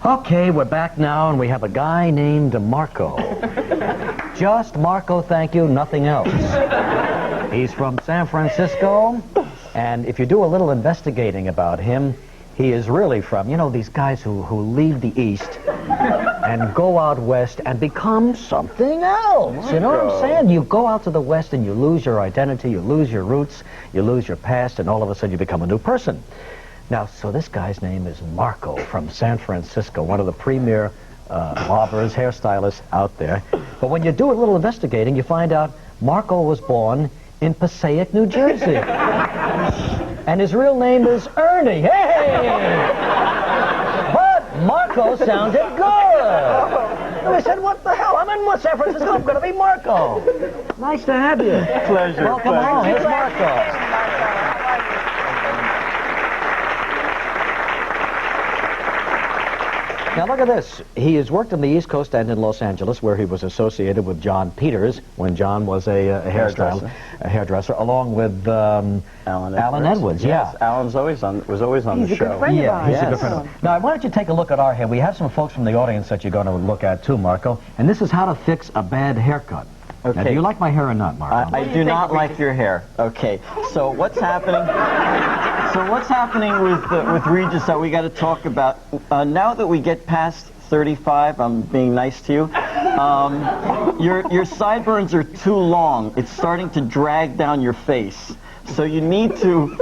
Okay, we're back now, and we have a guy named Marco. Just Marco, thank you, nothing else. He's from San Francisco, and if you do a little investigating about him, he is really from, you know, these guys who leave the East and go out West and become something else. You know what I'm saying? You go out to the West and you lose your identity, you lose your roots, you lose your past, and all of a sudden you become a new person. Now, so this guy's name is Marco from San Francisco, one of the premier barbers, hairstylists out there. But when you do a little investigating, you find out Marco was born in Passaic, New Jersey. And his real name is Ernie. Hey! But Marco sounded good. And I said, what the hell? I'm in San Francisco. I'm going to be Marco. Nice to have you. Pleasure. Welcome home. Here's Marco. Now look at this. He has worked on the East Coast and in Los Angeles, where he was associated with John Peters when John was a hairdresser, along with Alan Edwards. Yes, Yeah, Alan's was always on the show. He's a good friend of ours. He's a good friend of ours. Now, why don't you take a look at our hair? We have some folks from the audience that you're going to look at too, Marco. And this is how to fix a bad haircut. Okay. Now, do you like my hair or not, Marco? I do not like your hair. Okay. So what's happening? With Regis that we got to talk about now that we get past 35? I'm being nice to you. Your sideburns are too long. It's starting to drag down your face. So you need to.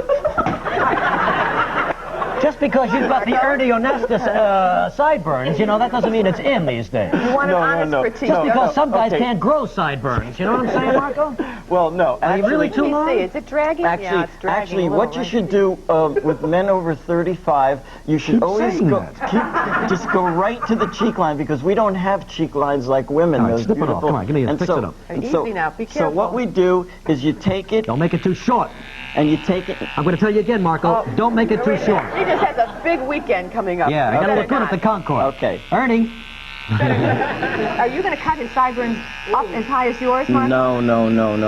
Just because you've got the Ernie Onastis sideburns, you know, that doesn't mean it's in these days. You want an honest critique. Just because some guys can't grow sideburns, you know what I'm saying, Marco? Well, no. Are you really too long? Is it dragging? Yeah, it's dragging Actually, a little, what you should do with men over 35, you should always just go right to the cheek line, because we don't have cheek lines like women. All right, snip it off. Come on, give me a fix it up. Easy now, be careful. So what we do is you take it. Don't make it too short. And you take it. I'm going to tell you again, Marco. Don't make it too short. He just has a big weekend coming up. Yeah, I got to look good at the Concord. Okay. Ernie. Are you going to cut his sideburns up as high as yours, Marco? No. You don't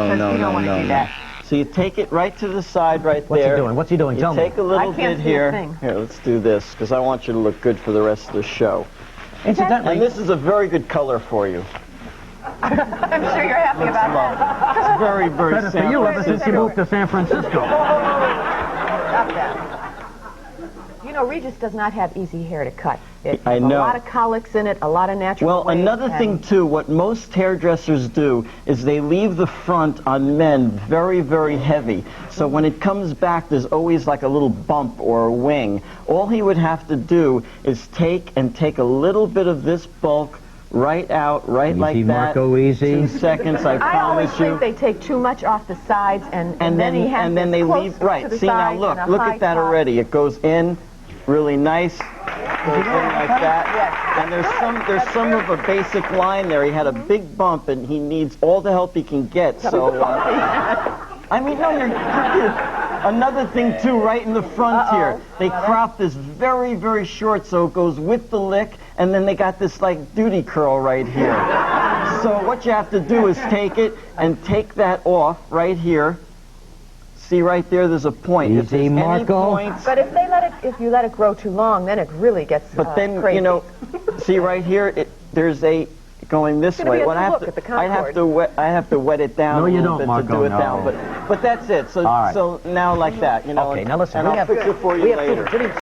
want to do that. So you take it right to the side right What's there. he doing? What's he doing? Tell me. Take a little I can't bit see a here. thing. Here, let's do this, because I want you to look good for the rest of the show. Incidentally, And this is a very good color for you. I'm sure you're happy about that. It's very, very better for you ever since you moved to San Francisco. Stop that. You know, Regis does not have easy hair to cut. I know. A lot of colics in it, a lot of natural Well, waves, another thing, too, what most hairdressers do is they leave the front on men very, very heavy. So when it comes back, there's always like a little bump or a wing. All he would have to do is take a little bit of this bulk right out, right like that. Marco, easy. 2 seconds, I I always promise you. think they take too much off the sides, and then they leave. Right. See now, look at that already. It goes in really nice. Goes in like that. Yes. And there's some of a basic line there. He had a big bump, and he needs all the help he can get. So, I mean, no, you're another thing too, right in the front here. They crop this very, very short, so it goes with the lick, and then they got this like duty curl right here. So what you have to do is take it and take that off right here. See right there, there's a point. Easy, Marco. But if you let it grow too long, then it really gets But then, crazy. you know, see right here, there's a going this way. Well, I have to wet it down No, a you little don't, bit Marco, to do it no. down. But that's it. So All right. so now like that, you know. Okay, now listen. And I'll fix it for you later.